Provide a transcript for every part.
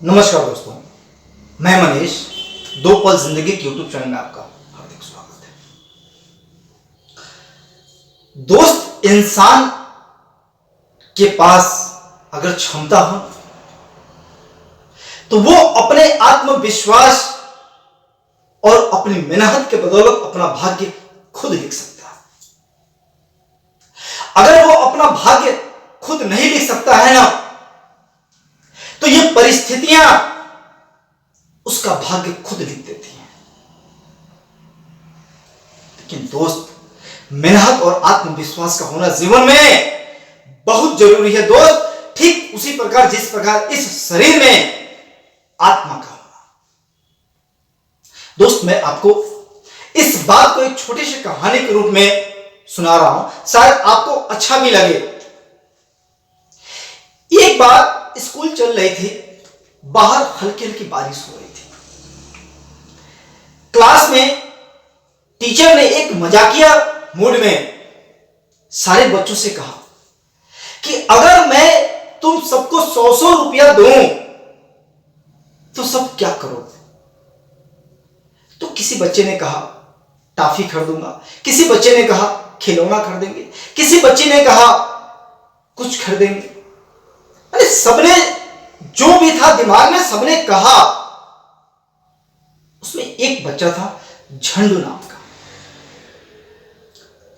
नमस्कार दोस्तों, मैं मनीष। दो पल जिंदगी के यूट्यूब चैनल में आपका हार्दिक स्वागत है। दोस्त, इंसान के पास अगर क्षमता हो तो वो अपने आत्मविश्वास और अपनी मेहनत के बदौलत अपना भाग्य खुद लिख सकता है। अगर वो अपना भाग्य खुद नहीं लिख सकता है ना, तो ये परिस्थितियां उसका भाग्य खुद लिख देती हैं। लेकिन दोस्त, मेहनत और आत्मविश्वास का होना जीवन में बहुत जरूरी है दोस्त। ठीक उसी प्रकार जिस प्रकार इस शरीर में आत्मा का होना। दोस्त, मैं आपको इस बात को एक छोटी सी कहानी के रूप में सुना रहा हूं, शायद आपको अच्छा भी लगे। एक बार स्कूल चल रही थी, बाहर हल्की हल्की बारिश हो रही थी। क्लास में टीचर ने एक मजाकिया मूड में सारे बच्चों से कहा कि अगर मैं तुम सबको 100-100 रुपया दूं तो सब क्या करोगे? तो किसी बच्चे ने कहा टॉफी खरीदूंगा, किसी बच्चे ने कहा खिलौना खरीदेंगे, किसी बच्चे ने कहा कुछ खरीदेंगे। अरे सबने जो भी था दिमाग में, सबने कहा। उसमें एक बच्चा था झंडू नाम का।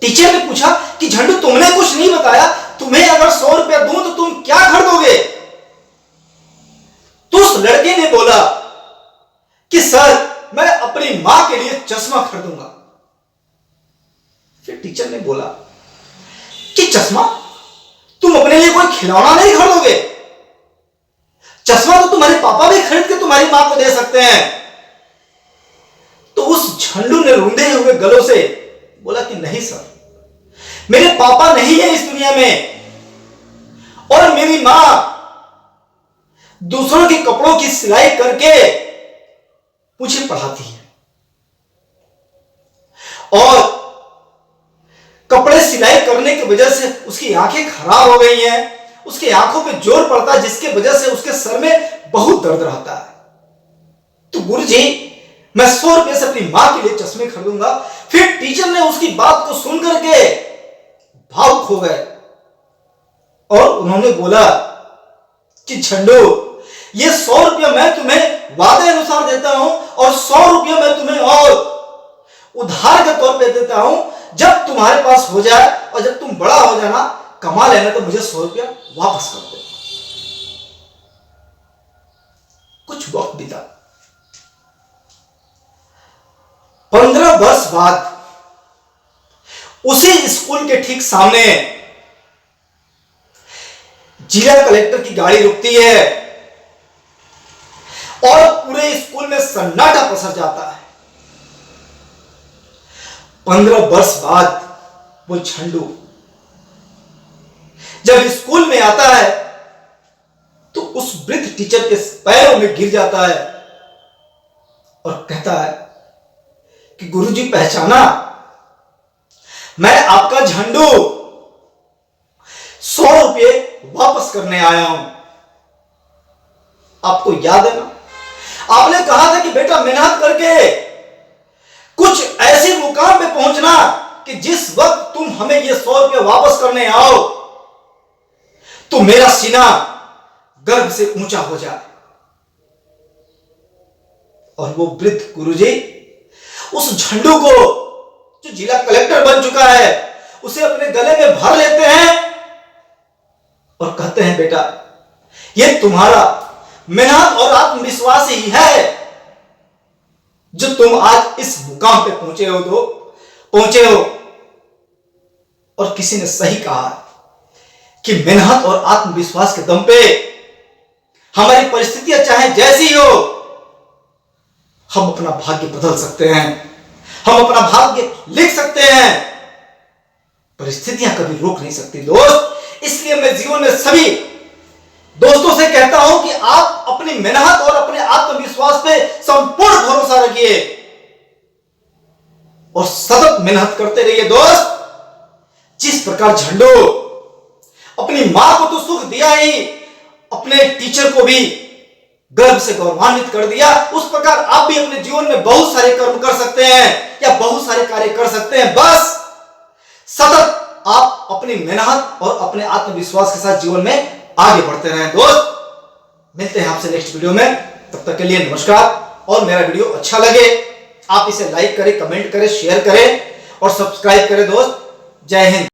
टीचर ने पूछा कि झंडू, तुमने कुछ नहीं बताया, तुम्हें अगर 100 रुपया दूं तो तुम क्या खरीदोगे? तो उस लड़के ने बोला कि सर, मैं अपनी मां के लिए चश्मा खरीदूंगा। फिर टीचर ने बोला कि चश्मा? तुम अपने लिए कोई खिलौना नहीं खरीदोगे? चश्मा तो तुम्हारे पापा भी खरीद के तुम्हारी मां को दे सकते हैं। तो उस झंडू ने रूंधे हुए गलों से बोला कि नहीं सर, मेरे पापा नहीं है इस दुनिया में, और मेरी मां दूसरों के कपड़ों की सिलाई करके मुझे पढ़ाती है, और कपड़े सिलाई करने की वजह से उसकी आंखें खराब हो गई हैं, उसकी आंखों पे जोर पड़ता है, जिसके वजह से उसके सर में बहुत दर्द रहता है। तो गुरुजी, मैं 100 रुपए से अपनी मां के लिए चश्मे खरीदूंगा। फिर टीचर ने उसकी बात को सुन करके भावुक हो गए और उन्होंने बोला कि झंडू, ये 100 रुपया मैं तुम्हें वादे अनुसार देता हूं, और 100 रुपया मैं तुम्हें और उधार के तौर पे देता हूं। जब तुम्हारे पास हो जाए और जब तुम बड़ा हो जाना, कमा लेना, तो मुझे 100 रुपया वापस कर दो। कुछ वक्त बीता। 15 वर्ष बाद उसी स्कूल के ठीक सामने जिला कलेक्टर की गाड़ी रुकती है और पूरे स्कूल में सन्नाटा पसर जाता है। 15 वर्ष बाद वो झंडू जब स्कूल में आता है तो उस वृद्ध टीचर के पैरों में गिर जाता है और कहता है कि गुरुजी, पहचाना? मैं आपका झंडू 100 रुपये वापस करने आया हूं। आपको याद है ना, आपने कहा था कि बेटा, मेहनत करके कुछ ऐसे मुकाम पे पहुंचना कि जिस वक्त तुम हमें ये 100 रुपये वापस करने आओ तो मेरा सीना गर्व से ऊंचा हो जाए। और वो वृद्ध गुरुजी उस झंडू को, जो जिला कलेक्टर बन चुका है, उसे अपने गले में भर लेते हैं और कहते हैं, बेटा, ये तुम्हारा मेहनत और आत्मविश्वास ही है जो तुम आज इस मुकाम पे पहुंचे हो। और किसी ने सही कहा कि मेहनत और आत्मविश्वास के दम पे हमारी परिस्थितियां चाहे जैसी हो, हम अपना भाग्य बदल सकते हैं, हम अपना भाग्य लिख सकते हैं। परिस्थितियां कभी रोक नहीं सकती दोस्त। इसलिए मैं जीवन में सभी दोस्तों से कहता हूं कि आप अपनी मेहनत और अपने आत्मविश्वास पे संपूर्ण भरोसा रखिए और सतत मेहनत करते रहिए दोस्त। जिस प्रकार झंडू अपनी मां को तो सुख दिया ही, अपने टीचर को भी गर्व से गौरवान्वित कर दिया, उस प्रकार आप भी अपने जीवन में बहुत सारे कर्म कर सकते हैं या बहुत सारे कार्य कर सकते हैं। बस सतत आप अपनी मेहनत और अपने आत्मविश्वास के साथ जीवन में आगे बढ़ते रहें। दोस्त, मिलते हैं आपसे नेक्स्ट वीडियो में, तब तक के लिए नमस्कार। और मेरा वीडियो अच्छा लगे आप इसे लाइक करें, कमेंट करें, शेयर करें और सब्सक्राइब करें। दोस्त, जय हिंद।